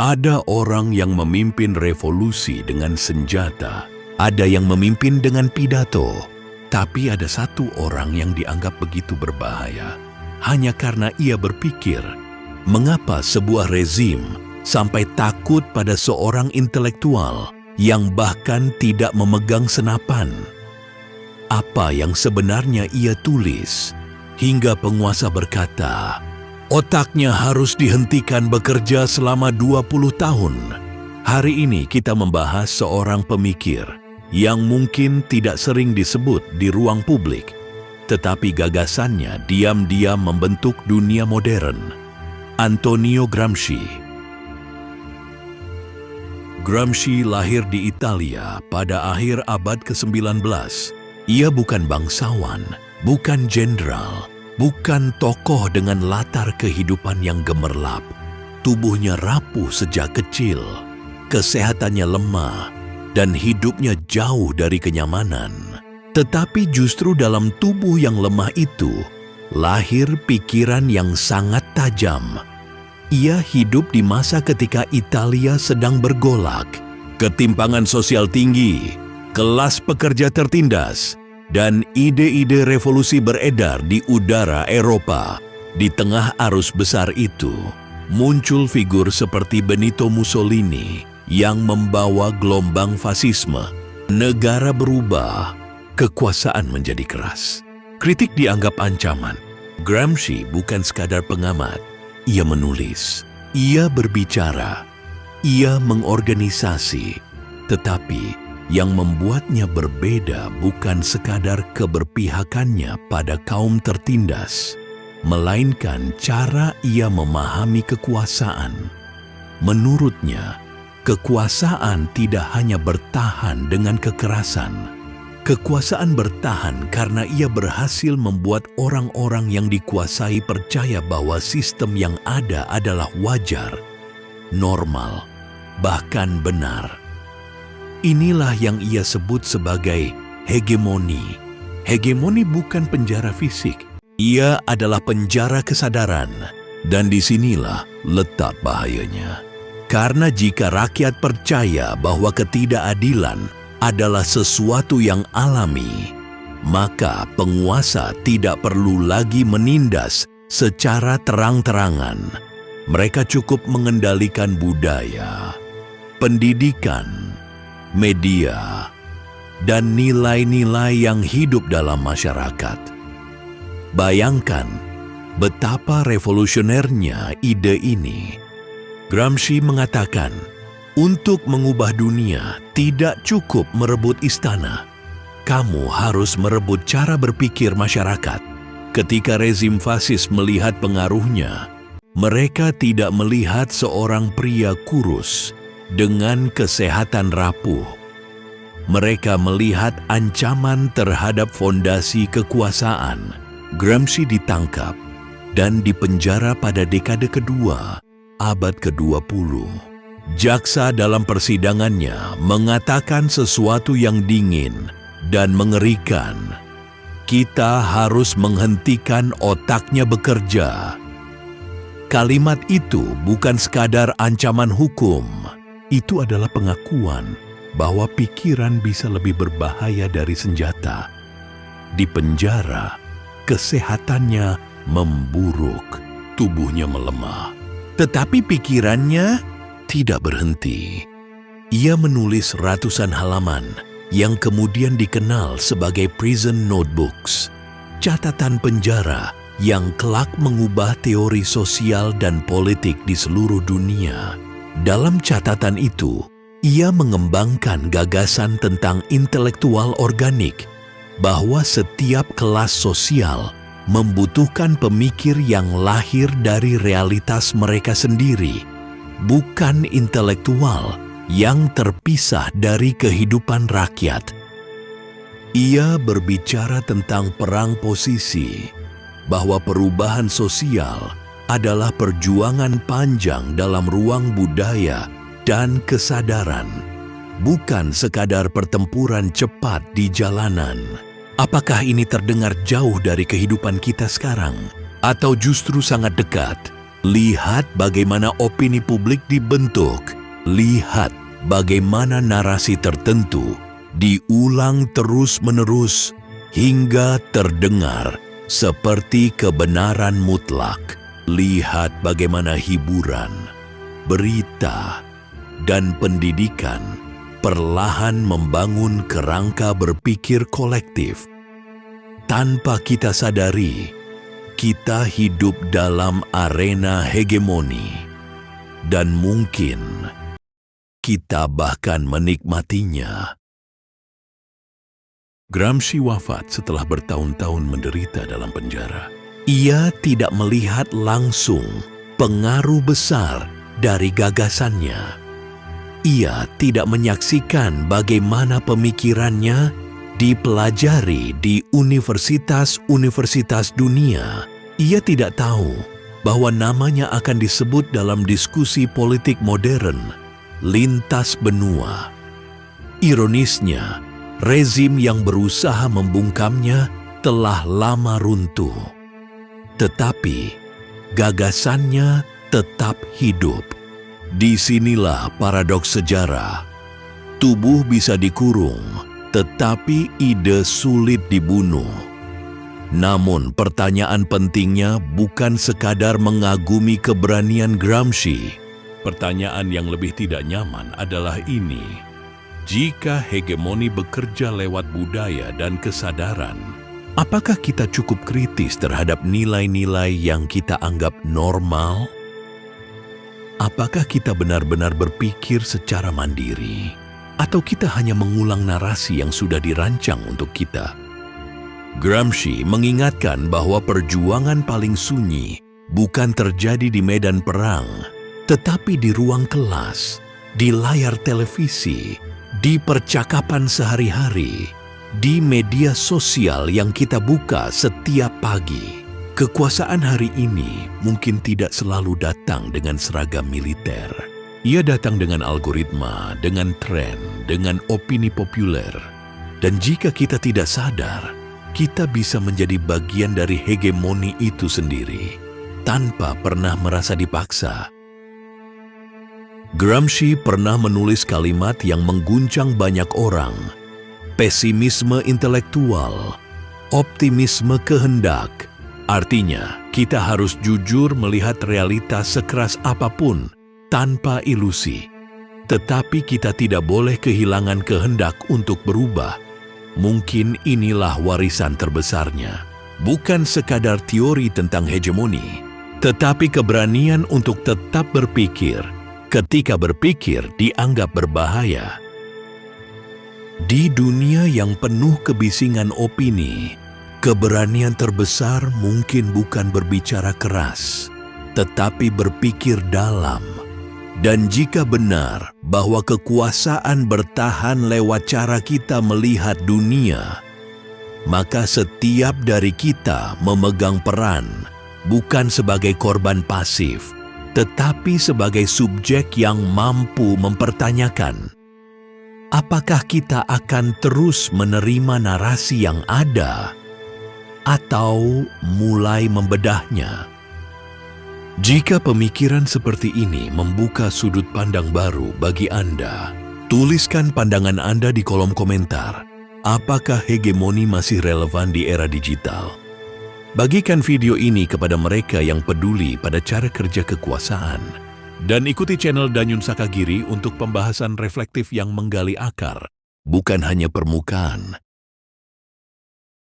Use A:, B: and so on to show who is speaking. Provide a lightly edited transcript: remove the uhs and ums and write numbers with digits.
A: Ada orang yang memimpin revolusi dengan senjata, ada yang memimpin dengan pidato, tapi ada satu orang yang dianggap begitu berbahaya hanya karena ia berpikir, mengapa sebuah rezim sampai takut pada seorang intelektual yang bahkan tidak memegang senapan? Apa yang sebenarnya ia tulis hingga penguasa berkata, otaknya harus dihentikan bekerja selama 20 tahun. Hari ini kita membahas seorang pemikir yang mungkin tidak sering disebut di ruang publik, tetapi gagasannya diam-diam membentuk dunia modern. Antonio Gramsci. Gramsci lahir di Italia pada akhir abad ke-19. Ia bukan bangsawan, bukan jenderal, bukan tokoh dengan latar kehidupan yang gemerlap. Tubuhnya rapuh sejak kecil, kesehatannya lemah, dan hidupnya jauh dari kenyamanan. Tetapi justru dalam tubuh yang lemah itu, lahir pikiran yang sangat tajam. Ia hidup di masa ketika Italia sedang bergolak. Ketimpangan sosial tinggi, kelas pekerja tertindas, dan ide-ide revolusi beredar di udara Eropa. Di tengah arus besar itu, muncul figur seperti Benito Mussolini yang membawa gelombang fasisme. Negara berubah, kekuasaan menjadi keras. Kritik dianggap ancaman. Gramsci bukan sekadar pengamat. Ia menulis, ia berbicara, ia mengorganisasi, tetapi yang membuatnya berbeda bukan sekadar keberpihakannya pada kaum tertindas, melainkan cara ia memahami kekuasaan. Menurutnya, kekuasaan tidak hanya bertahan dengan kekerasan. Kekuasaan bertahan karena ia berhasil membuat orang-orang yang dikuasai percaya bahwa sistem yang ada adalah wajar, normal, bahkan benar. Inilah yang ia sebut sebagai hegemoni. Hegemoni bukan penjara fisik. Ia adalah penjara kesadaran. Dan disinilah letak bahayanya. Karena jika rakyat percaya bahwa ketidakadilan adalah sesuatu yang alami, maka penguasa tidak perlu lagi menindas secara terang-terangan. Mereka cukup mengendalikan budaya, pendidikan, media, dan nilai-nilai yang hidup dalam masyarakat. Bayangkan betapa revolusionernya ide ini. Gramsci mengatakan, untuk mengubah dunia tidak cukup merebut istana. Kamu harus merebut cara berpikir masyarakat. Ketika rezim fasis melihat pengaruhnya, mereka tidak melihat seorang pria kurus dengan kesehatan rapuh. Mereka melihat ancaman terhadap fondasi kekuasaan. Gramsci ditangkap dan dipenjara pada dekade kedua, abad ke-20. Jaksa dalam persidangannya mengatakan sesuatu yang dingin dan mengerikan. Kita harus menghentikan otaknya bekerja. Kalimat itu bukan sekadar ancaman hukum. Itu adalah pengakuan bahwa pikiran bisa lebih berbahaya dari senjata. Di penjara, kesehatannya memburuk, tubuhnya melemah. Tetapi pikirannya tidak berhenti. Ia menulis ratusan halaman yang kemudian dikenal sebagai prison notebooks, catatan penjara yang kelak mengubah teori sosial dan politik di seluruh dunia. Dalam catatan itu, ia mengembangkan gagasan tentang intelektual organik, bahwa setiap kelas sosial membutuhkan pemikir yang lahir dari realitas mereka sendiri, bukan intelektual yang terpisah dari kehidupan rakyat. Ia berbicara tentang perang posisi, bahwa perubahan sosial adalah perjuangan panjang dalam ruang budaya dan kesadaran, bukan sekadar pertempuran cepat di jalanan. Apakah ini terdengar jauh dari kehidupan kita sekarang, atau justru sangat dekat? Lihat bagaimana opini publik dibentuk. Lihat bagaimana narasi tertentu diulang terus-menerus hingga terdengar seperti kebenaran mutlak. Lihat bagaimana hiburan, berita, dan pendidikan perlahan membangun kerangka berpikir kolektif. Tanpa kita sadari, kita hidup dalam arena hegemoni, dan mungkin kita bahkan menikmatinya. Gramsci wafat setelah bertahun-tahun menderita dalam penjara. Ia tidak melihat langsung pengaruh besar dari gagasannya. Ia tidak menyaksikan bagaimana pemikirannya dipelajari di universitas-universitas dunia. Ia tidak tahu bahwa namanya akan disebut dalam diskusi politik modern lintas benua. Ironisnya, rezim yang berusaha membungkamnya telah lama runtuh. Tetapi gagasannya tetap hidup. Disinilah paradoks sejarah. Tubuh bisa dikurung, tetapi ide sulit dibunuh. Namun pertanyaan pentingnya bukan sekadar mengagumi keberanian Gramsci. Pertanyaan yang lebih tidak nyaman adalah ini. Jika hegemoni bekerja lewat budaya dan kesadaran, apakah kita cukup kritis terhadap nilai-nilai yang kita anggap normal? Apakah kita benar-benar berpikir secara mandiri? Atau kita hanya mengulang narasi yang sudah dirancang untuk kita? Gramsci mengingatkan bahwa perjuangan paling sunyi bukan terjadi di medan perang, tetapi di ruang kelas, di layar televisi, di percakapan sehari-hari, di media sosial yang kita buka setiap pagi. Kekuasaan hari ini mungkin tidak selalu datang dengan seragam militer. Ia datang dengan algoritma, dengan tren, dengan opini populer. Dan jika kita tidak sadar, kita bisa menjadi bagian dari hegemoni itu sendiri, tanpa pernah merasa dipaksa. Gramsci pernah menulis kalimat yang mengguncang banyak orang. Pesimisme intelektual, optimisme kehendak. Artinya, kita harus jujur melihat realitas sekeras apapun, tanpa ilusi. Tetapi kita tidak boleh kehilangan kehendak untuk berubah. Mungkin inilah warisan terbesarnya. Bukan sekadar teori tentang hegemoni, tetapi keberanian untuk tetap berpikir ketika berpikir dianggap berbahaya. Di dunia yang penuh kebisingan opini, keberanian terbesar mungkin bukan berbicara keras, tetapi berpikir dalam. Dan jika benar bahwa kekuasaan bertahan lewat cara kita melihat dunia, maka setiap dari kita memegang peran bukan sebagai korban pasif, tetapi sebagai subjek yang mampu mempertanyakan. Apakah kita akan terus menerima narasi yang ada, atau mulai membedahnya? Jika pemikiran seperti ini membuka sudut pandang baru bagi Anda, tuliskan pandangan Anda di kolom komentar. Apakah hegemoni masih relevan di era digital? Bagikan video ini kepada mereka yang peduli pada cara kerja kekuasaan. Dan ikuti channel Danyun Sakagiri untuk pembahasan reflektif yang menggali akar, bukan hanya permukaan.